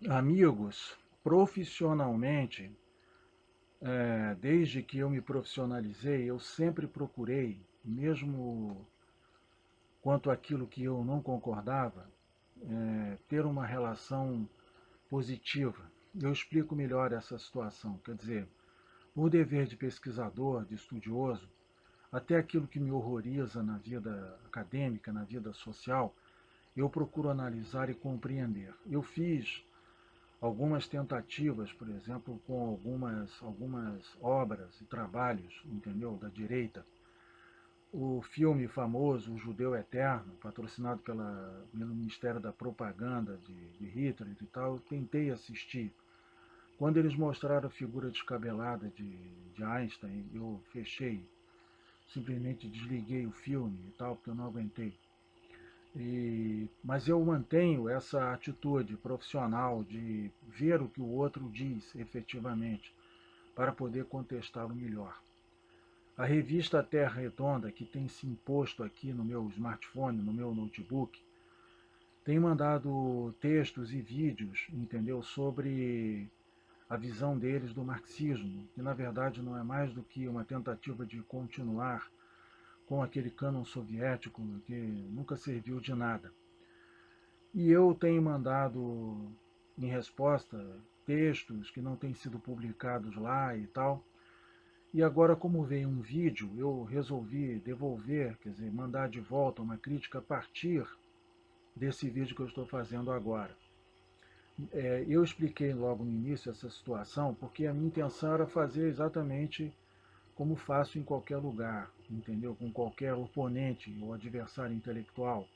Amigos, profissionalmente, desde que eu me profissionalizei, eu sempre procurei, mesmo quanto àquilo que eu não concordava, ter uma relação positiva. Eu explico melhor essa situação. Quer dizer, por dever de pesquisador, de estudioso, até aquilo que me horroriza na vida acadêmica, na vida social, eu procuro analisar e compreender. Eu fiz algumas tentativas, por exemplo, com algumas obras e trabalhos, entendeu, da direita. O filme famoso, O Judeu Eterno, patrocinado pelo Ministério da Propaganda de Hitler e tal, eu tentei assistir. Quando eles mostraram a figura descabelada de Einstein, eu fechei, simplesmente desliguei o filme e tal, porque eu não aguentei. Mas eu mantenho essa atitude profissional de ver o que o outro diz efetivamente, para poder contestá-lo melhor. A revista Terra Redonda, que tem se imposto aqui no meu smartphone, no meu notebook, tem mandado textos e vídeos, entendeu, sobre a visão deles do marxismo, que na verdade não é mais do que uma tentativa de continuar com aquele cânon soviético que nunca serviu de nada. E eu tenho mandado, em resposta, textos que não têm sido publicados lá e tal. E agora, como veio um vídeo, eu resolvi devolver, quer dizer, mandar de volta uma crítica a partir desse vídeo que eu estou fazendo agora. Eu expliquei logo no início essa situação porque a minha intenção era fazer exatamente como faço em qualquer lugar, entendeu? Com qualquer oponente ou adversário intelectual.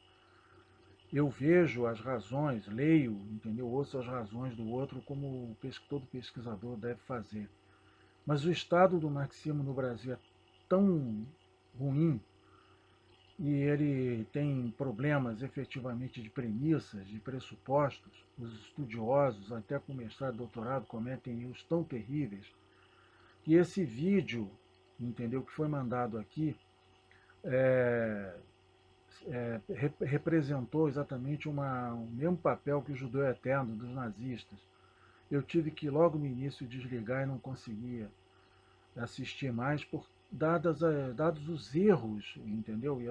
Eu vejo as razões, leio, entendeu? Ouço as razões do outro como todo pesquisador deve fazer. Mas o estado do marxismo no Brasil é tão ruim e ele tem problemas efetivamente de premissas, de pressupostos. Os estudiosos, até com mestrado e doutorado, cometem erros tão terríveis que esse vídeo, entendeu, que foi mandado aqui, é, representou exatamente o mesmo papel que o judeu eterno dos nazistas. Eu tive que logo no início desligar e não conseguia assistir mais por dados os erros, entendeu? E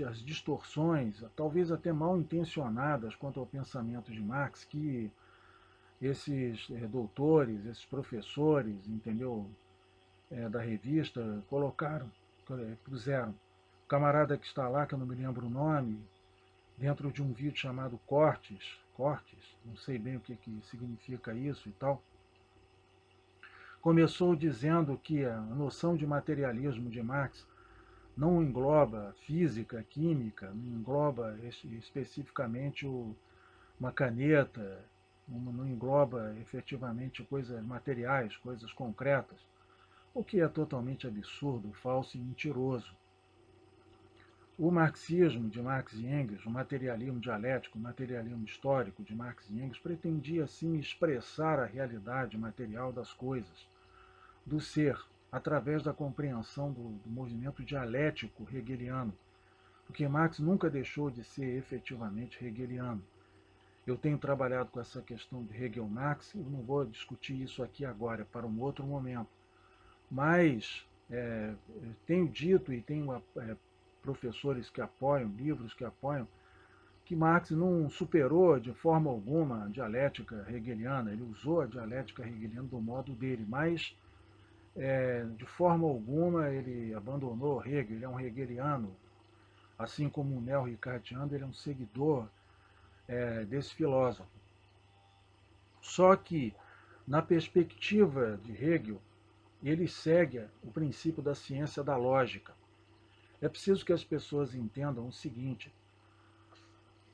as distorções, talvez até mal intencionadas quanto ao pensamento de Marx, que esses doutores, esses professores, entendeu? Da revista, colocaram, puseram. O camarada que está lá, que eu não me lembro o nome, dentro de um vídeo chamado Cortes, não sei bem o que significa isso e tal, começou dizendo que a noção de materialismo de Marx não engloba física, química, não engloba especificamente uma caneta, não engloba efetivamente coisas materiais, coisas concretas, o que é totalmente absurdo, falso e mentiroso. O marxismo de Marx e Engels, o materialismo dialético, o materialismo histórico de Marx e Engels, pretendia sim expressar a realidade material das coisas, do ser, através da compreensão do movimento dialético hegeliano, porque Marx nunca deixou de ser efetivamente hegeliano. Eu tenho trabalhado com essa questão de Hegel-Marx, eu não vou discutir isso aqui agora, é para um outro momento. Mas tenho dito e tenho professores que apoiam, livros que apoiam, que Marx não superou de forma alguma a dialética hegeliana, ele usou a dialética hegeliana do modo dele, mas de forma alguma ele abandonou Hegel, ele é um hegeliano, assim como o neo-ricardiano, ele é um seguidor desse filósofo. Só que, na perspectiva de Hegel, ele segue o princípio da ciência da lógica. É preciso que as pessoas entendam o seguinte: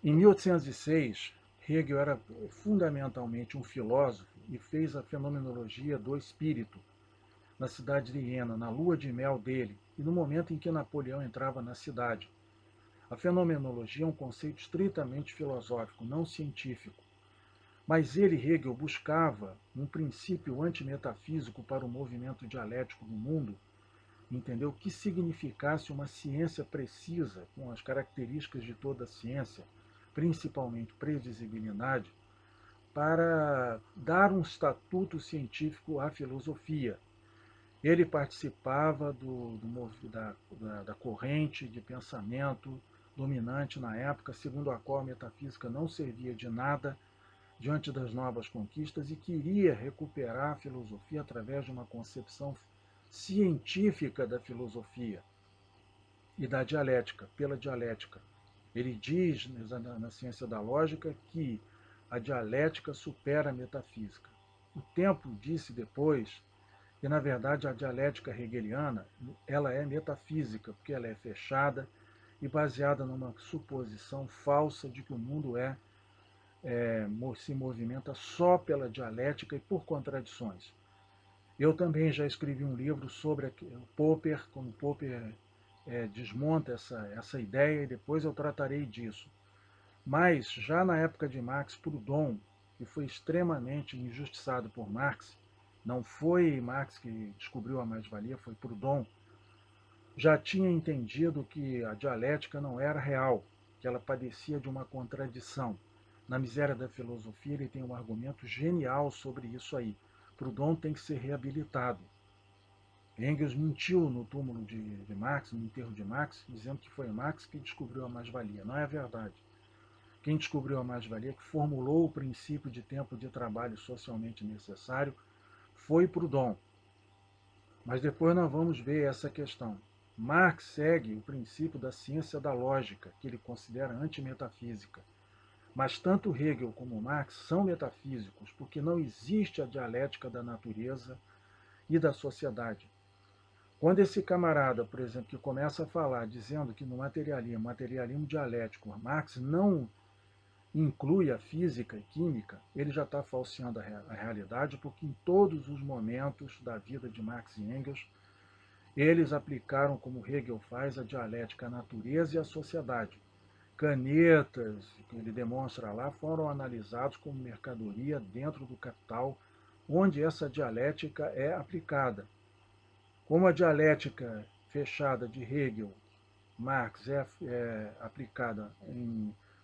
em 1806, Hegel era fundamentalmente um filósofo e fez a fenomenologia do espírito na cidade de Iena, na lua de mel dele, e no momento em que Napoleão entrava na cidade. A fenomenologia é um conceito estritamente filosófico, não científico. Mas ele, Hegel, buscava um princípio antimetafísico para o movimento dialético do mundo, entendeu? Que significasse uma ciência precisa, com as características de toda ciência, principalmente previsibilidade, para dar um estatuto científico à filosofia. Ele participava da corrente de pensamento dominante na época, segundo a qual a metafísica não servia de nada diante das novas conquistas e queria recuperar a filosofia através de uma concepção científica da filosofia e da dialética, pela dialética. Ele diz na ciência da lógica que a dialética supera a metafísica. O tempo disse depois que, na verdade, a dialética hegeliana ela é metafísica, porque ela é fechada e baseada numa suposição falsa de que o mundo se movimenta só pela dialética e por contradições. Eu também já escrevi um livro sobre o Popper, como Popper desmonta essa ideia, e depois eu tratarei disso. Mas, já na época de Marx, Proudhon, que foi extremamente injustiçado por Marx, não foi Marx que descobriu a mais-valia, foi Proudhon, já tinha entendido que a dialética não era real, que ela padecia de uma contradição. Na Miséria da Filosofia, ele tem um argumento genial sobre isso aí. Proudhon tem que ser reabilitado. Engels mentiu no túmulo de Marx, no enterro de Marx, dizendo que foi Marx que descobriu a mais-valia. Não é verdade. Quem descobriu a mais-valia, que formulou o princípio de tempo de trabalho socialmente necessário, foi Proudhon. Mas depois nós vamos ver essa questão. Marx segue o princípio da ciência da lógica, que ele considera antimetafísica. Mas tanto Hegel como Marx são metafísicos, porque não existe a dialética da natureza e da sociedade. Quando esse camarada, por exemplo, que começa a falar dizendo que no materialismo dialético, Marx não inclui a física e química, ele já está falseando a realidade, porque em todos os momentos da vida de Marx e Engels, eles aplicaram, como Hegel faz, a dialética à natureza e à sociedade. Canetas, que ele demonstra lá, foram analisados como mercadoria dentro do capital, onde essa dialética é aplicada. Como a dialética fechada de Hegel, Marx é aplicada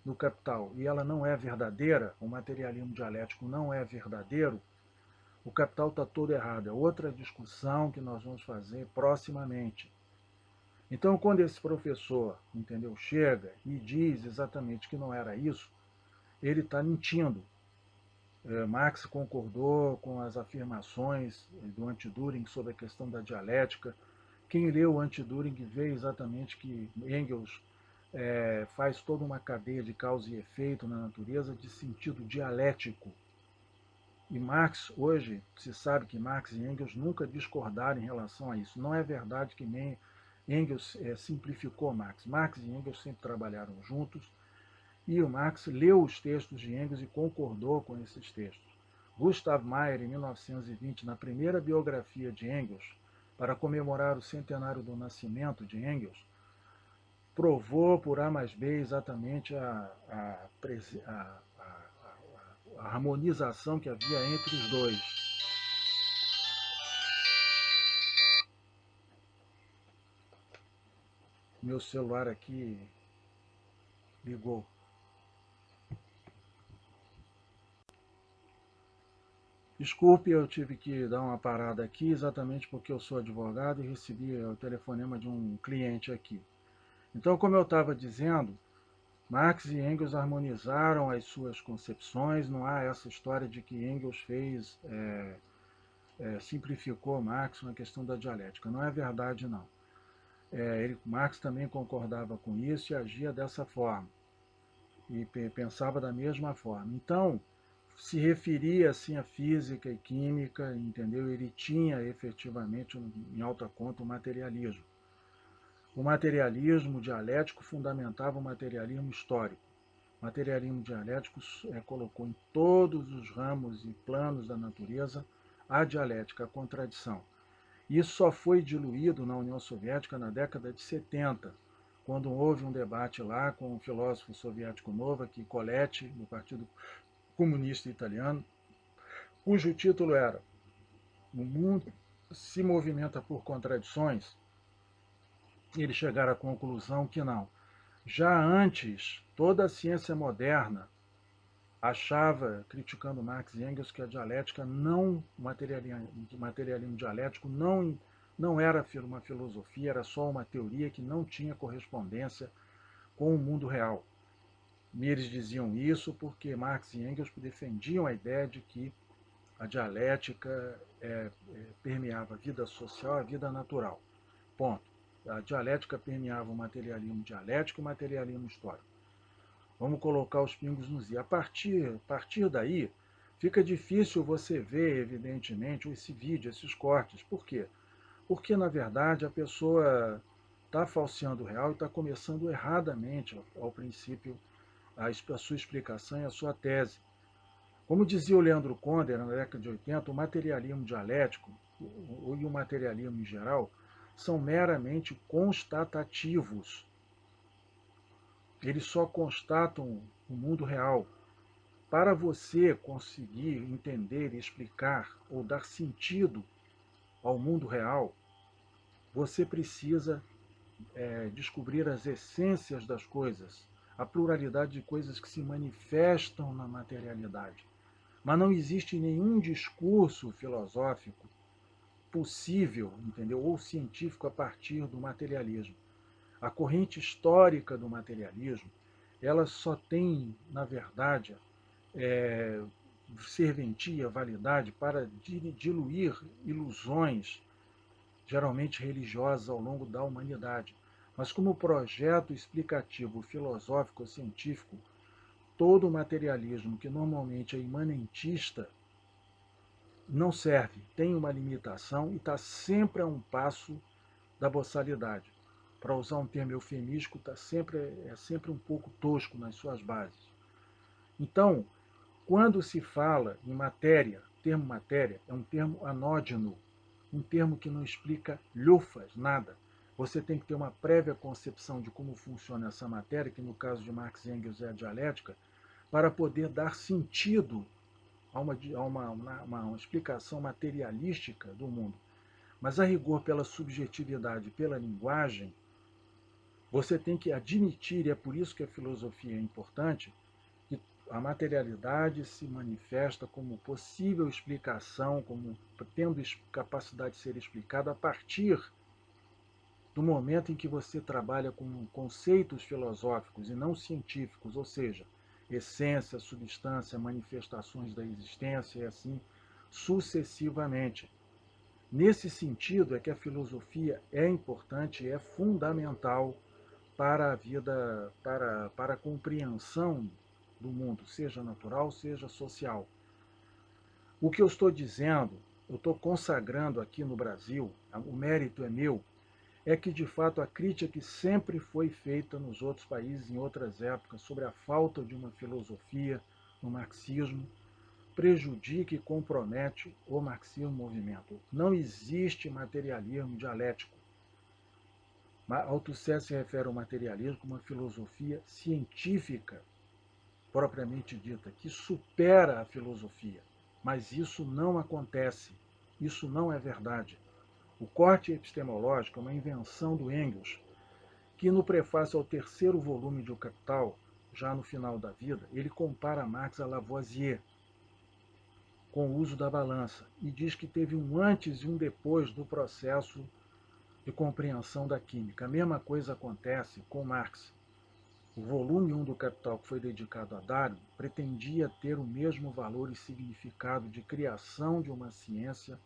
no Capital e ela não é verdadeira, o materialismo dialético não é verdadeiro, o Capital está todo errado. É outra discussão que nós vamos fazer proximamente. Então, quando esse professor, entendeu, chega e diz exatamente que não era isso, ele está mentindo. Marx concordou com as afirmações do Anti-Düring sobre a questão da dialética. Quem leu o Anti-Düring vê exatamente que Engels faz toda uma cadeia de causa e efeito na natureza de sentido dialético. E Marx, hoje, se sabe que Marx e Engels nunca discordaram em relação a isso. Não é verdade que nem Engels simplificou Marx. Marx e Engels sempre trabalharam juntos e o Marx leu os textos de Engels e concordou com esses textos. Gustav Mahler, em 1920, na primeira biografia de Engels, para comemorar o centenário do nascimento de Engels, provou por A mais B exatamente a harmonização que havia entre os dois. Meu celular aqui ligou. Desculpe, eu tive que dar uma parada aqui, exatamente porque eu sou advogado e recebi o telefonema de um cliente aqui. Então, como eu estava dizendo, Marx e Engels harmonizaram as suas concepções, não há essa história de que Engels simplificou Marx na questão da dialética. Não é verdade, não. Marx também concordava com isso e agia dessa forma, e pensava da mesma forma. Então, se referia assim à física e química, entendeu? Ele tinha efetivamente, em alta conta, o materialismo. O materialismo dialético fundamentava o materialismo histórico. O materialismo dialético colocou em todos os ramos e planos da natureza a dialética, a contradição. Isso só foi diluído na União Soviética na década de 70, quando houve um debate lá com o filósofo soviético Novak Coletti, do Partido Comunista Italiano, cujo título era "O mundo se movimenta por contradições", eles chegaram à conclusão que não. Já antes, toda a ciência moderna achava, criticando Marx e Engels, que a dialética não, o materialismo dialético não era uma filosofia, era só uma teoria que não tinha correspondência com o mundo real. E eles diziam isso porque Marx e Engels defendiam a ideia de que a dialética permeava a vida social, a vida natural. Ponto. A dialética permeava o materialismo dialético e o materialismo histórico. Vamos colocar os pingos nos i. A partir daí, fica difícil você ver, evidentemente, esse vídeo, esses cortes. Por quê? Porque, na verdade, a pessoa está falseando o real e está começando erradamente, ao princípio, a sua explicação e a sua tese. Como dizia o Leandro Conder, na década de 80, o materialismo dialético e o materialismo em geral são meramente constatativos. Eles só constatam o mundo real. Para você conseguir entender, explicar ou dar sentido ao mundo real, você precisa descobrir as essências das coisas, a pluralidade de coisas que se manifestam na materialidade. Mas não existe nenhum discurso filosófico possível, entendeu? Ou científico a partir do materialismo. A corrente histórica do materialismo, ela só tem, na verdade, serventia, validade para diluir ilusões, geralmente religiosas, ao longo da humanidade. Mas como projeto explicativo, filosófico, científico, todo o materialismo que normalmente é imanentista não serve, tem uma limitação e está sempre a um passo da boçalidade. Para usar um termo eufemístico, é sempre um pouco tosco nas suas bases. Então, quando se fala em matéria, o termo matéria é um termo anódino, um termo que não explica lufas, nada. Você tem que ter uma prévia concepção de como funciona essa matéria, que no caso de Marx e Engels é a dialética, para poder dar sentido a uma explicação materialística do mundo. Mas a rigor, pela subjetividade, pela linguagem, você tem que admitir, e é por isso que a filosofia é importante, que a materialidade se manifesta como possível explicação, como tendo capacidade de ser explicada a partir do momento em que você trabalha com conceitos filosóficos e não científicos, ou seja, essência, substância, manifestações da existência e assim sucessivamente. Nesse sentido é que a filosofia é importante, é fundamental para a vida, para a compreensão do mundo, seja natural, seja social. O que eu estou dizendo, eu estou consagrando aqui no Brasil, o mérito é meu, é que de fato a crítica que sempre foi feita nos outros países, em outras épocas, sobre a falta de uma filosofia no marxismo, prejudica e compromete o marxismo-movimento. Não existe materialismo dialético. Althusser se refere ao materialismo como uma filosofia científica, propriamente dita, que supera a filosofia. Mas isso não acontece. Isso não é verdade. O corte epistemológico é uma invenção do Engels, que no prefácio ao terceiro volume de O Capital, já no final da vida, ele compara Marx a Lavoisier, com o uso da balança, e diz que teve um antes e um depois do processo de compreensão da química. A mesma coisa acontece com Marx. O volume 1 do Capital, que foi dedicado a Darwin, pretendia ter o mesmo valor e significado de criação de uma ciência,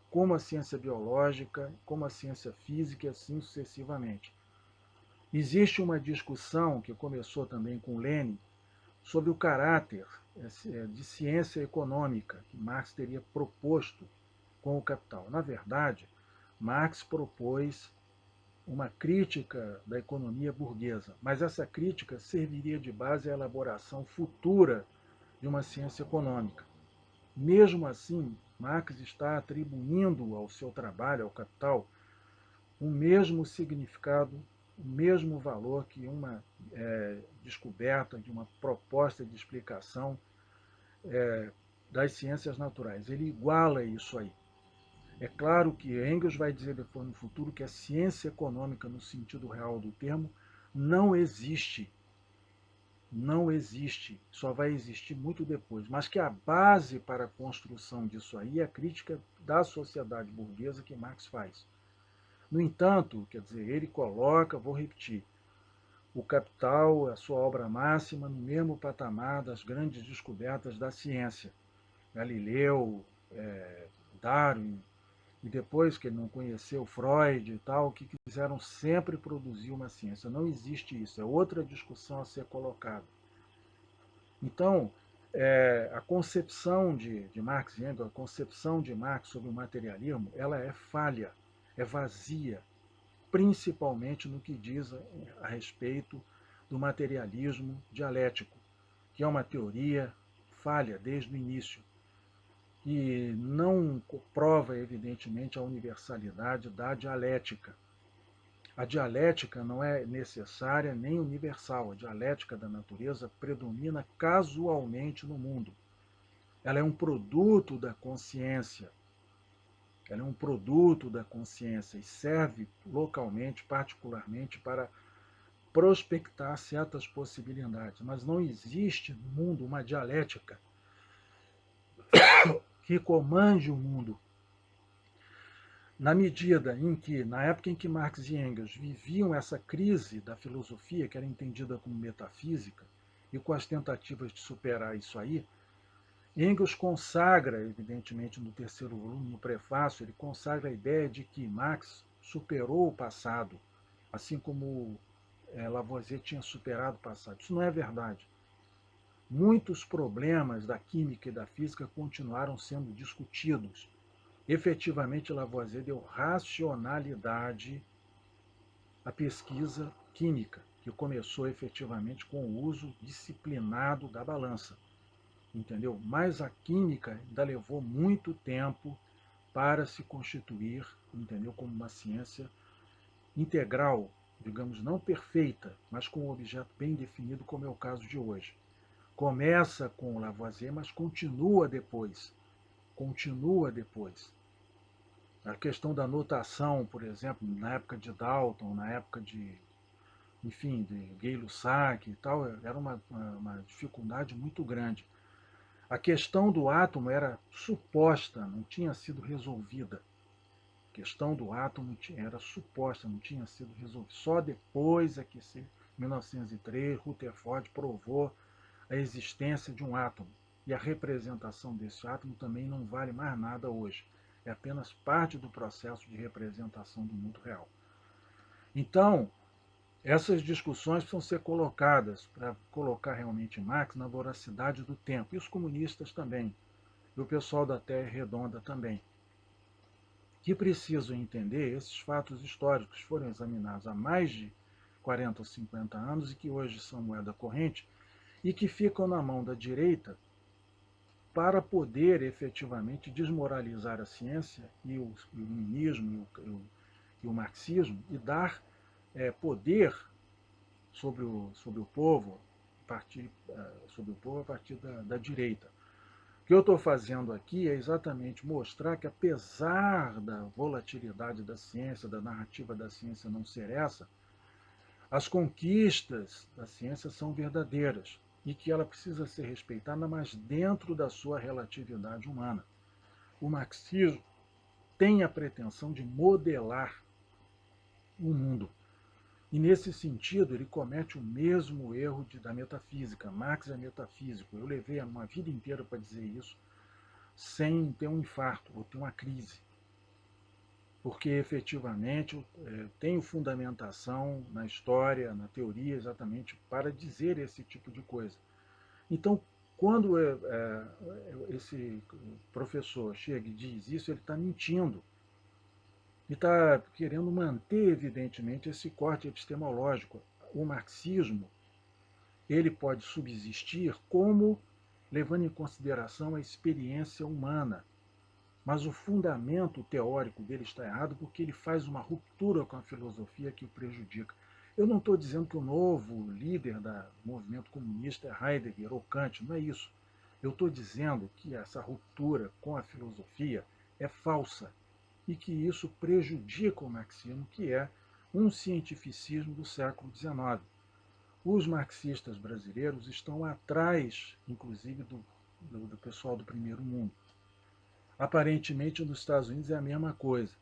como a ciência biológica, como a ciência física e assim sucessivamente. Existe uma discussão que começou também com Lenin sobre o caráter de ciência econômica que Marx teria proposto com o Capital. Na verdade, Marx propôs uma crítica da economia burguesa, mas essa crítica serviria de base à elaboração futura de uma ciência econômica. Mesmo assim, Marx está atribuindo ao seu trabalho, ao Capital, o mesmo significado, o mesmo valor que uma descoberta, de uma proposta de explicação das ciências naturais. Ele iguala isso aí. É claro que Engels vai dizer depois no futuro que a ciência econômica, no sentido real do termo, não existe. não existe, só vai existir muito depois, mas que a base para a construção disso aí é a crítica da sociedade burguesa que Marx faz. No entanto, quer dizer, ele coloca, vou repetir, o Capital, a sua obra máxima, no mesmo patamar das grandes descobertas da ciência. Galileu, Darwin, e depois que ele não conheceu Freud e tal, que quiseram sempre produzir uma ciência. Não existe isso, é outra discussão a ser colocada. Então, a concepção de Marx e Engels, a concepção de Marx sobre o materialismo, ela é falha, é vazia, principalmente no que diz a respeito do materialismo dialético, que é uma teoria falha desde o início, que não prova, evidentemente, a universalidade da dialética. A dialética não é necessária nem universal. A dialética da natureza predomina casualmente no mundo. Ela é um produto da consciência. Ela é um produto da consciência e serve localmente, particularmente, para prospectar certas possibilidades. Mas não existe no mundo uma dialética que comande o mundo. Na medida em que, na época em que Marx e Engels viviam essa crise da filosofia, que era entendida como metafísica, e com as tentativas de superar isso aí, Engels consagra, evidentemente, no terceiro volume, no prefácio, ele consagra a ideia de que Marx superou o passado, assim como Lavoisier tinha superado o passado. Isso não é verdade. Muitos problemas da química e da física continuaram sendo discutidos. Efetivamente, Lavoisier deu racionalidade à pesquisa química, que começou efetivamente com o uso disciplinado da balança, entendeu? Mas a química ainda levou muito tempo para se constituir, entendeu, como uma ciência integral, digamos, não perfeita, mas com um objeto bem definido, como é o caso de hoje. Começa com Lavoisier, mas continua depois. Continua depois. A questão da notação, por exemplo, na época de Dalton, na época de Gay-Lussac e tal, era uma dificuldade muito grande. A questão do átomo era suposta, não tinha sido resolvida. A questão do átomo era suposta, não tinha sido resolvida. Só depois é que, em 1903, Rutherford provou a existência de um átomo. E a representação desse átomo também não vale mais nada hoje. É apenas parte do processo de representação do mundo real. Então, essas discussões precisam ser colocadas para colocar realmente Marx na voracidade do tempo. E os comunistas também. E o pessoal da Terra Redonda também. Que precisam entender esses fatos históricos que foram examinados há mais de 40 ou 50 anos e que hoje são moeda corrente e que ficam na mão da direita para poder efetivamente desmoralizar a ciência e o iluminismo e o marxismo e dar poder sobre o povo a partir da direita. O que eu estou fazendo aqui é exatamente mostrar que, apesar da volatilidade da ciência, da narrativa da ciência não ser essa, as conquistas da ciência são verdadeiras e que ela precisa ser respeitada, mas dentro da sua relatividade humana. O marxismo tem a pretensão de modelar o mundo. E, nesse sentido, ele comete o mesmo erro da metafísica. Marx é metafísico. Eu levei uma vida inteira para dizer isso, sem ter um infarto ou ter uma crise. Porque, efetivamente, tenho fundamentação na história, na teoria, exatamente para dizer esse tipo de coisa. Então, quando esse professor chega e diz isso, ele está mentindo. E está querendo manter, evidentemente, esse corte epistemológico. O marxismo ele pode subsistir como levando em consideração a experiência humana. Mas o fundamento teórico dele está errado porque ele faz uma ruptura com a filosofia que o prejudica. Eu não estou dizendo que o novo líder do movimento comunista é Heidegger ou Kant, não é isso. Eu estou dizendo que essa ruptura com a filosofia é falsa e que isso prejudica o marxismo, que é um cientificismo do século XIX. os marxistas brasileiros estão atrás, inclusive, do pessoal do primeiro mundo. Aparentemente, nos Estados Unidos é a mesma coisa.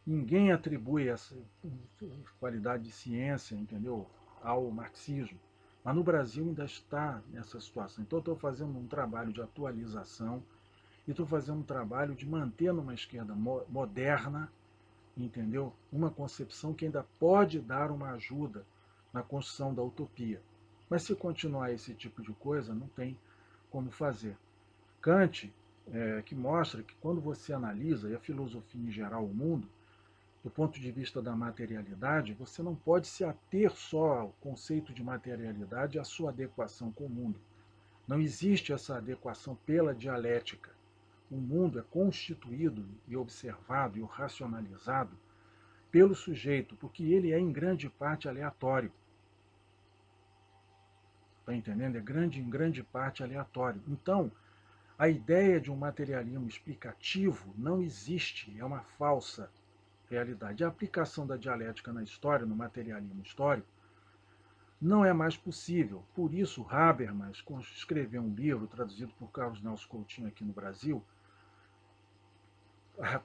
Ninguém atribui essa qualidade de ciência, entendeu, ao marxismo. Mas no Brasil ainda está nessa situação. Então, eu estou fazendo um trabalho de atualização e estou fazendo um trabalho de manter numa esquerda moderna, entendeu, uma concepção que ainda pode dar uma ajuda na construção da utopia. Mas se continuar esse tipo de coisa, não tem como fazer. Kant, que mostra que quando você analisa, e a filosofia em geral, o mundo, do ponto de vista da materialidade, você não pode se ater só ao conceito de materialidade e à sua adequação com o mundo. Não existe essa adequação pela dialética. O mundo é constituído e observado e racionalizado pelo sujeito, porque ele é em grande parte aleatório. Está entendendo? Em grande parte aleatório. Então, a ideia de um materialismo explicativo não existe, é uma falsa realidade. A aplicação da dialética na história, no materialismo histórico, não é mais possível. Por isso, Habermas escreveu um livro, traduzido por Carlos Nelson Coutinho aqui no Brasil,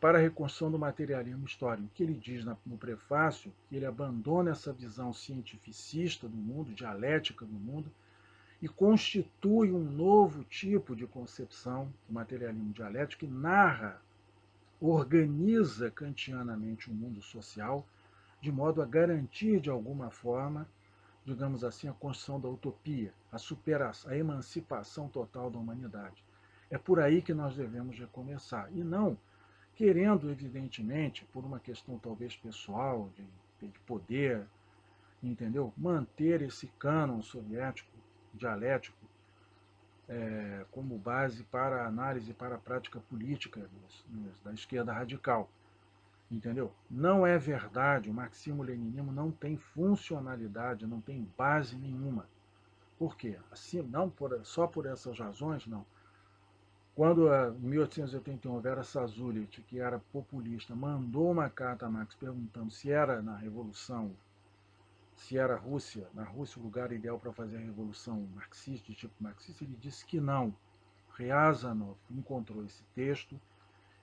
para a reconstrução do materialismo histórico, que ele diz no prefácio que ele abandona essa visão cientificista do mundo, dialética do mundo, e constitui um novo tipo de concepção do materialismo dialético que narra, organiza kantianamente o mundo social, de modo a garantir, de alguma forma, digamos assim, a construção da utopia, a superação, a emancipação total da humanidade. É por aí que nós devemos recomeçar, e não querendo, evidentemente, por uma questão talvez pessoal, de poder, entendeu? Manter esse cânon soviético, dialético, como base para a análise, para a prática política da esquerda radical, entendeu? Não é verdade, o marxismo-leninismo não tem funcionalidade, não tem base nenhuma. Por quê? Assim, não só por essas razões, não. Quando, em 1881, Vera Sazullit, que era populista, mandou uma carta a Marx perguntando se era na Revolução, se era na Rússia o lugar ideal para fazer a revolução marxista, de tipo marxista, ele disse que não. Ryazanov encontrou esse texto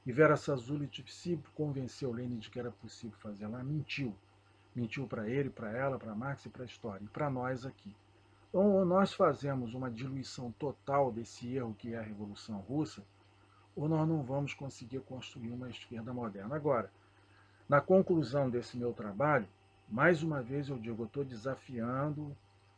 e Vera Sazullit se convenceu Lenin de que era possível fazer lá, mentiu. Mentiu para ele, para ela, para Marx e para a história, e para nós aqui. Ou nós fazemos uma diluição total desse erro que é a Revolução Russa, ou nós não vamos conseguir construir uma esquerda moderna. Agora, na conclusão desse meu trabalho, mais uma vez eu digo, eu estou desafiando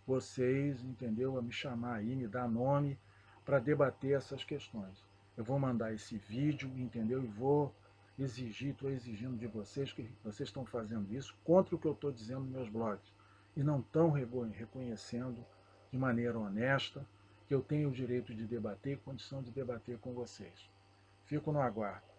vocês, entendeu, a me chamar aí, me dar nome para debater essas questões. Eu vou mandar esse vídeo, entendeu, e vou exigir, estou exigindo de vocês que vocês estão fazendo isso contra o que eu estou dizendo nos meus blogs e não estão reconhecendo de maneira honesta que eu tenho o direito de debater e condição de debater com vocês. Fico no aguardo.